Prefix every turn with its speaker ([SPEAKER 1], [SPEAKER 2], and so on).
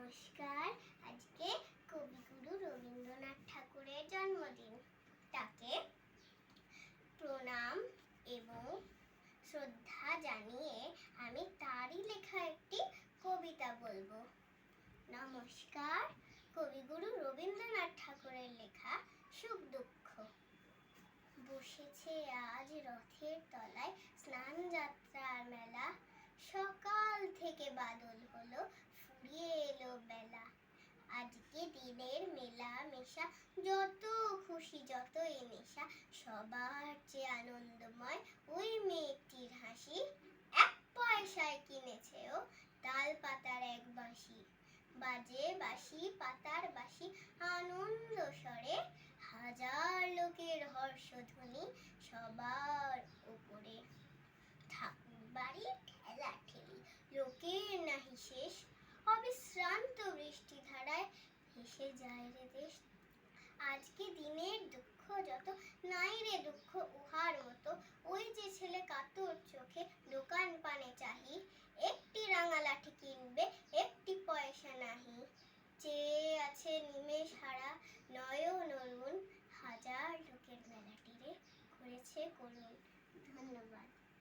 [SPEAKER 1] নমস্কার। আজকে কবিগুরু রবীন্দ্রনাথ ঠাকুরের জন্মদিন। তাকে প্রণাম এবং শ্রদ্ধা জানিয়ে আমি তারই লেখা একটি কবিতা বলবো। নমস্কার। কবিগুরু রবীন্দ্রনাথ ঠাকুরের লেখা সুখ দুঃখ। বসেছে আজ রথের তলায় স্নান যাত্রার মেলা, সকাল থেকে বাদল হলো ফুরিয়ে এলো বেলা। আজকে দিনের মেলা মেশা, যত খুশি যতই নেশা, সবার চেয়ে আনন্দময় ওই মেয়েটির হাসি। 1 পয়সায় কিনেছে ও তাল পাতার এক বাঁশি, বাজে বাঁশি পাতার বাঁশি আনন্দ স্বরে, হাজার লোকের হর্ষধ্বনি সবার উপরে। ঠাকুর বাড়ির ঠেলা ঠেলি, লোকের নাহি শেষ, অবিশ্রান্ত বৃষ্টি ধারায় ভেসে যায় রে দেশ। আজকে দিনের দুঃখ যত, নাই রে দুঃখ উহার মতো,